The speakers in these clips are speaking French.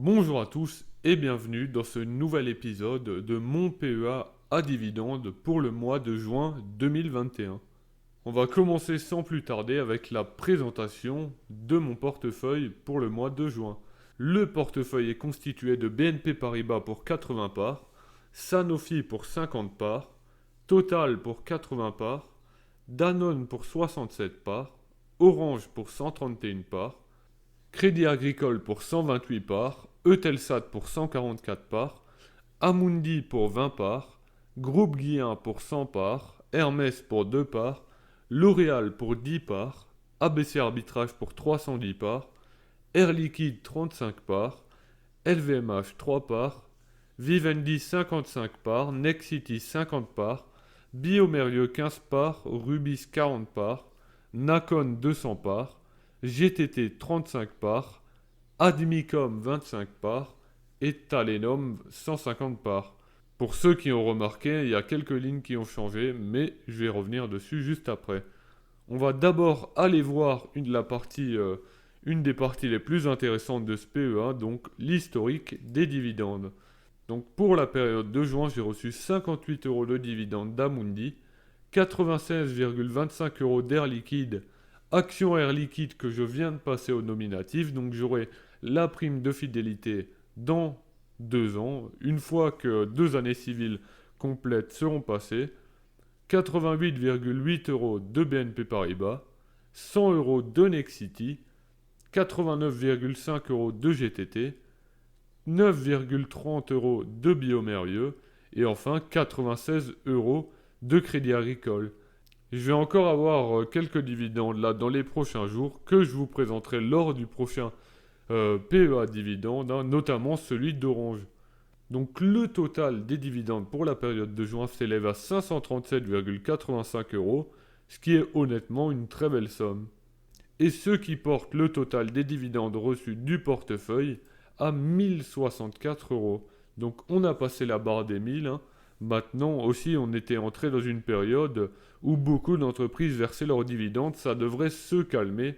Bonjour à tous et bienvenue dans ce nouvel épisode de mon PEA à dividende pour le mois de juin 2021. On va commencer sans plus tarder avec la présentation de mon portefeuille pour le mois de juin. Le portefeuille est constitué de BNP Paribas pour 80 parts, Sanofi pour 50 parts, Total pour 80 parts, Danone pour 67 parts, Orange pour 131 parts, Crédit Agricole pour 128 parts, Eutelsat pour 144 parts, Amundi pour 20 parts, Groupe Guillain pour 100 parts, Hermès pour 2 parts, L'Oréal pour 10 parts, ABC Arbitrage pour 310 parts, Air Liquide 35 parts, LVMH 3 parts, Vivendi 55 parts, Nexity 50 parts, Biomérieux 15 parts, Rubis 40 parts, Nacon 200 parts, GTT 35 parts, Admicom 25 parts et Talenom 150 parts. Pour ceux qui ont remarqué, il y a quelques lignes qui ont changé, mais je vais revenir dessus juste après. On va d'abord aller voir une des parties les plus intéressantes de ce PEA, donc l'historique des dividendes. Donc pour la période de juin, j'ai reçu 58 euros de dividendes d'Amundi, 96,25 euros d'Air Liquide, Action Air Liquide que je viens de passer au nominatif, donc j'aurai la prime de fidélité dans 2 ans, une fois que 2 années civiles complètes seront passées, 88,8 euros de BNP Paribas, 100 euros de Nexity, 89,5 euros de GTT, 9,30 euros de Biomérieux et enfin 96 euros de Crédit Agricole. Je vais encore avoir quelques dividendes là dans les prochains jours que je vous présenterai lors du prochain PEA dividende, notamment celui d'Orange. Donc le total des dividendes pour la période de juin s'élève à 537,85 euros, ce qui est honnêtement une très belle somme. Et ce qui porte le total des dividendes reçus du portefeuille à 1064 euros. Donc on a passé la barre des 1000. Maintenant aussi on était entré dans une période où beaucoup d'entreprises versaient leurs dividendes. Ça devrait se calmer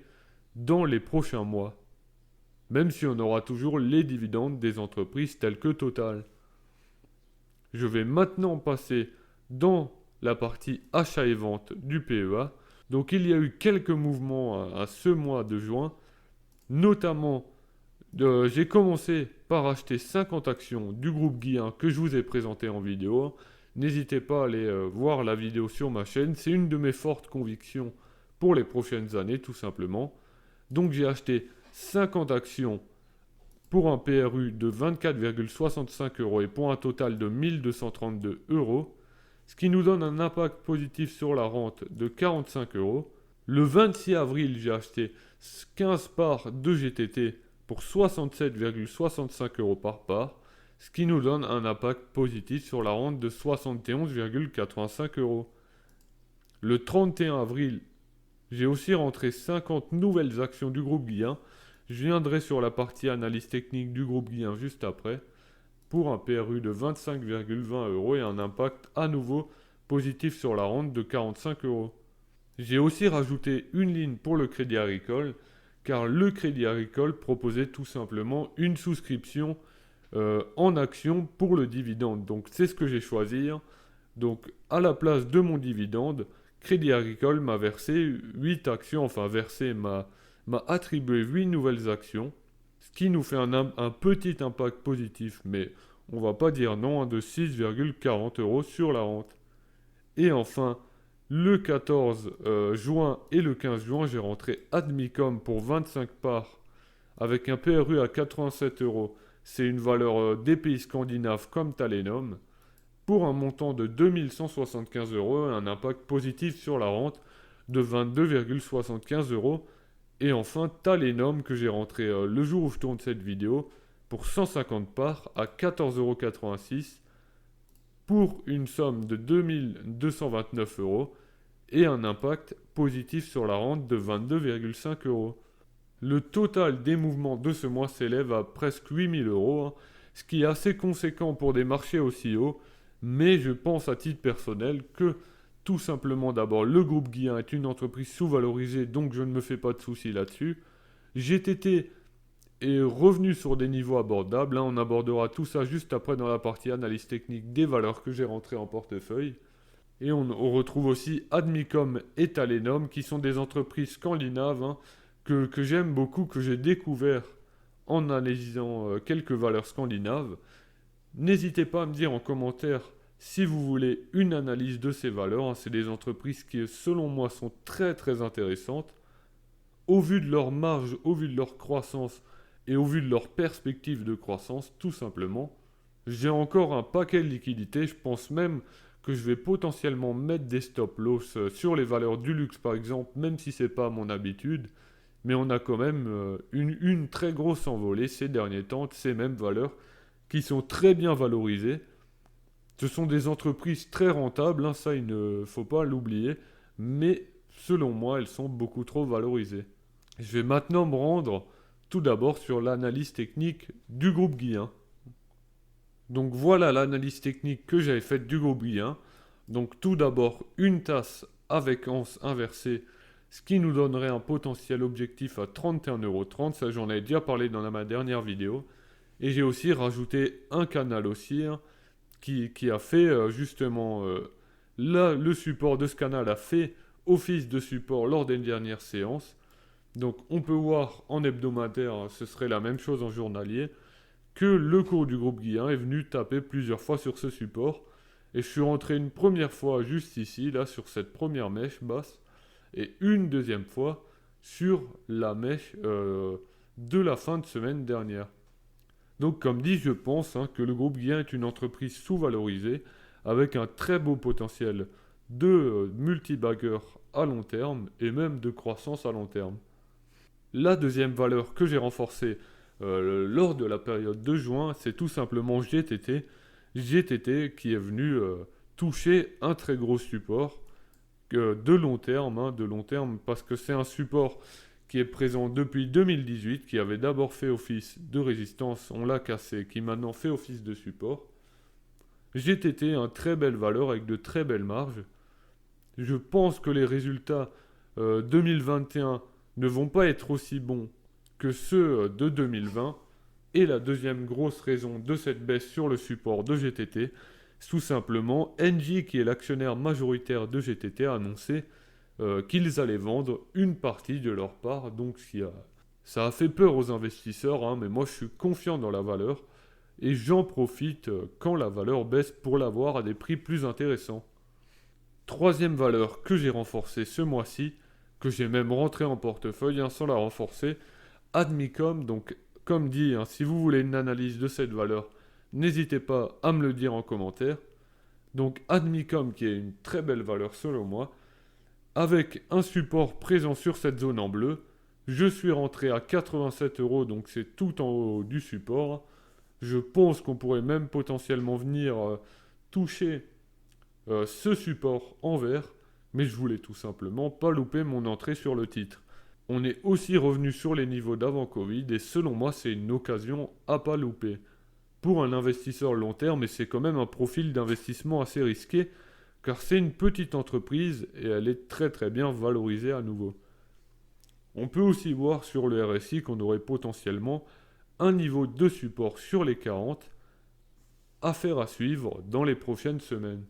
dans les prochains mois. Même si on aura toujours les dividendes des entreprises telles que Total. Je vais maintenant passer dans la partie achat et vente du PEA. Donc il y a eu quelques mouvements à ce mois de juin. Notamment, j'ai commencé par acheter 50 actions du groupe Guillain que je vous ai présenté en vidéo. N'hésitez pas à aller voir la vidéo sur ma chaîne. C'est une de mes fortes convictions pour les prochaines années, tout simplement. Donc j'ai acheté 50 actions pour un PRU de 24,65 euros et pour un total de 1232 euros, ce qui nous donne un impact positif sur la rente de 45 euros. Le 26 avril, j'ai acheté 15 parts de GTT pour 67,65 euros par part, ce qui nous donne un impact positif sur la rente de 71,85 euros. Le 31 avril, j'ai aussi rentré 50 nouvelles actions du groupe Guillain. Je viendrai sur la partie analyse technique du groupe Guillain juste après, pour un PRU de 25,20 euros et un impact à nouveau positif sur la rente de 45 euros. J'ai aussi rajouté une ligne pour le Crédit Agricole, car le Crédit Agricole proposait tout simplement une souscription en action pour le dividende. Donc c'est ce que j'ai choisi. Donc à la place de mon dividende, Crédit Agricole m'a versé 8 actions, m'a attribué 8 nouvelles actions, ce qui nous fait un petit impact positif, mais on va pas dire non, de 6,40 euros sur la rente. Et enfin, le 14 juin et le 15 juin, j'ai rentré Admicom pour 25 parts avec un PRU à 87 euros. C'est une valeur des pays scandinaves comme Talenom, pour un montant de 2175 euros et un impact positif sur la rente de 22,75 euros. Et enfin, Talenom que j'ai rentré le jour où je tourne cette vidéo pour 150 parts à 14,86 euros pour une somme de 2229 euros et un impact positif sur la rente de 22,5 euros. Le total des mouvements de ce mois s'élève à presque 8000 euros, ce qui est assez conséquent pour des marchés aussi hauts, mais je pense à titre personnel que tout simplement d'abord le groupe Guillain est une entreprise sous-valorisée, donc je ne me fais pas de soucis là-dessus. GTT est revenu sur des niveaux abordables, hein. On abordera tout ça juste après dans la partie analyse technique des valeurs que j'ai rentrées en portefeuille. Et on retrouve aussi Admicom et Talenom, qui sont des entreprises scandinaves, hein, que j'aime beaucoup, que j'ai découvert en analysant quelques valeurs scandinaves. N'hésitez pas à me dire en commentaire si vous voulez une analyse de ces valeurs, hein. C'est des entreprises qui, selon moi, sont très très intéressantes. Au vu de leur marge, au vu de leur croissance et au vu de leur perspective de croissance, tout simplement. J'ai encore un paquet de liquidités. Je pense même que je vais potentiellement mettre des stop-loss sur les valeurs du luxe, par exemple, même si ce n'est pas mon habitude. Mais on a quand même une très grosse envolée ces derniers temps, ces mêmes valeurs qui sont très bien valorisées. Ce sont des entreprises très rentables, hein, ça il ne faut pas l'oublier, mais selon moi elles sont beaucoup trop valorisées. Je vais maintenant me rendre tout d'abord sur l'analyse technique du groupe Guillain. Donc voilà l'analyse technique que j'avais faite du groupe Guillain. Donc tout d'abord une tasse avec anse inversée, ce qui nous donnerait un potentiel objectif à 31,30 €. Ça j'en avais déjà parlé dans ma dernière vidéo. Et j'ai aussi rajouté un canal haussier, hein, qui a fait justement le support de ce canal a fait office de support lors des dernières séances. Donc on peut voir en hebdomadaire, hein, ce serait la même chose en journalier, que le cours du groupe Guillain est venu taper plusieurs fois sur ce support. Et je suis rentré une première fois juste ici, là sur cette première mèche basse, et une deuxième fois sur la mèche de la fin de semaine dernière. Donc comme dit, je pense, hein, que le groupe Guillain est une entreprise sous-valorisée avec un très beau potentiel de multibagger à long terme et même de croissance à long terme. La deuxième valeur que j'ai renforcée lors de la période de juin, c'est tout simplement GTT. GTT qui est venu toucher un très gros support de long terme, hein, de long terme parce que c'est un support qui est présent depuis 2018, qui avait d'abord fait office de résistance, on l'a cassé, qui maintenant fait office de support. GTT, une très belle valeur avec de très belles marges. Je pense que les résultats 2021 ne vont pas être aussi bons que ceux de 2020. Et la deuxième grosse raison de cette baisse sur le support de GTT, c'est tout simplement Engie, qui est l'actionnaire majoritaire de GTT, a annoncé qu'ils allaient vendre une partie de leur part. Donc ça a fait peur aux investisseurs, hein, mais moi je suis confiant dans la valeur et j'en profite quand la valeur baisse pour l'avoir à des prix plus intéressants. Troisième valeur que j'ai renforcée ce mois-ci, que j'ai même rentré en portefeuille, hein, sans la renforcer, Admicom. Donc comme dit, hein, si vous voulez une analyse de cette valeur, n'hésitez pas à me le dire en commentaire. Donc Admicom qui est une très belle valeur selon moi, avec un support présent sur cette zone en bleu. Je suis rentré à 87 €, donc c'est tout en haut du support. Je pense qu'on pourrait même potentiellement venir toucher ce support en vert, mais je voulais tout simplement pas louper mon entrée sur le titre. On est aussi revenu sur les niveaux d'avant Covid et selon moi c'est une occasion à pas louper. Pour un investisseur long terme, et c'est quand même un profil d'investissement assez risqué, car c'est une petite entreprise et elle est très très bien valorisée à nouveau. On peut aussi voir sur le RSI qu'on aurait potentiellement un niveau de support sur les 40, affaire à suivre dans les prochaines semaines.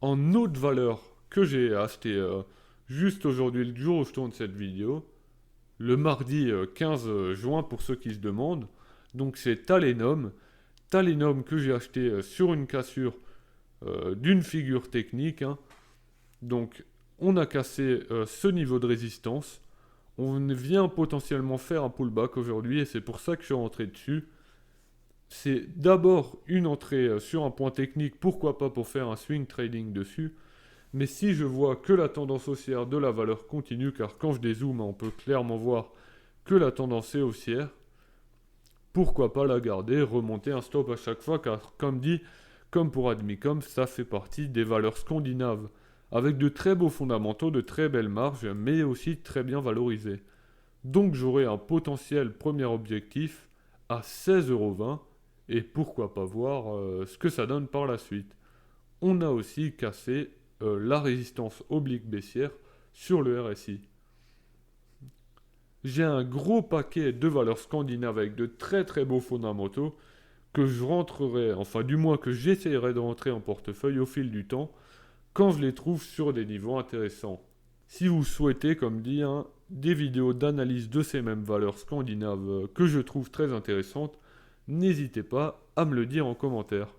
En autre valeur que j'ai acheté juste aujourd'hui, le jour où je tourne cette vidéo, le mardi 15 juin pour ceux qui se demandent, donc c'est Talenom. Talenom que j'ai acheté sur une cassure d'une figure technique, hein. Donc on a cassé ce niveau de résistance. On vient potentiellement faire un pullback aujourd'hui et c'est pour ça que je suis rentré dessus. C'est d'abord une entrée sur un point technique, pourquoi pas pour faire un swing trading dessus. Mais si je vois que la tendance haussière de la valeur continue, car quand je dézoome, on peut clairement voir que la tendance est haussière, pourquoi pas la garder, remonter un stop à chaque fois, car comme dit, comme pour Admicom, ça fait partie des valeurs scandinaves, avec de très beaux fondamentaux, de très belles marges, mais aussi très bien valorisées. Donc j'aurai un potentiel premier objectif à 16,20 €, et pourquoi pas voir ce que ça donne par la suite. On a aussi cassé la résistance oblique baissière sur le RSI. J'ai un gros paquet de valeurs scandinaves avec de très très beaux fondamentaux que je rentrerai, enfin du moins que j'essaierai de rentrer en portefeuille au fil du temps quand je les trouve sur des niveaux intéressants. Si vous souhaitez, comme dit, hein, des vidéos d'analyse de ces mêmes valeurs scandinaves que je trouve très intéressantes, n'hésitez pas à me le dire en commentaire.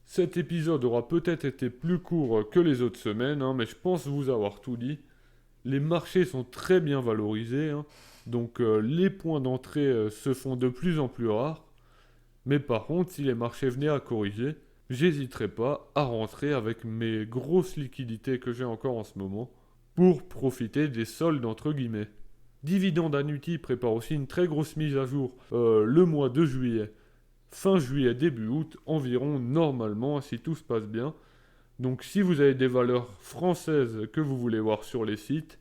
Cet épisode aura peut-être été plus court que les autres semaines, hein, mais je pense vous avoir tout dit. Les marchés sont très bien valorisés, hein, donc les points d'entrée se font de plus en plus rares. Mais par contre, si les marchés venaient à corriger, j'hésiterai pas à rentrer avec mes grosses liquidités que j'ai encore en ce moment pour profiter des soldes entre guillemets. Dividende Annuity prépare aussi une très grosse mise à jour le mois de juillet. Fin juillet, début août, environ normalement, si tout se passe bien. Donc si vous avez des valeurs françaises que vous voulez voir sur les sites,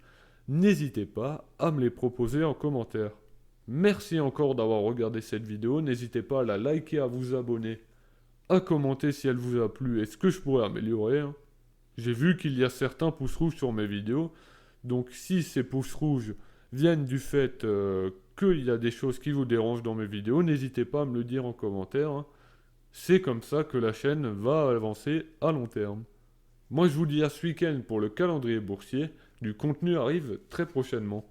n'hésitez pas à me les proposer en commentaire. Merci encore d'avoir regardé cette vidéo, n'hésitez pas à la liker, à vous abonner, à commenter si elle vous a plu et ce que je pourrais améliorer, hein. J'ai vu qu'il y a certains pouces rouges sur mes vidéos, donc si ces pouces rouges viennent du fait qu'il y a des choses qui vous dérangent dans mes vidéos, n'hésitez pas à me le dire en commentaire, hein. C'est comme ça que la chaîne va avancer à long terme. Moi je vous dis à ce week-end pour le calendrier boursier, du contenu arrive très prochainement.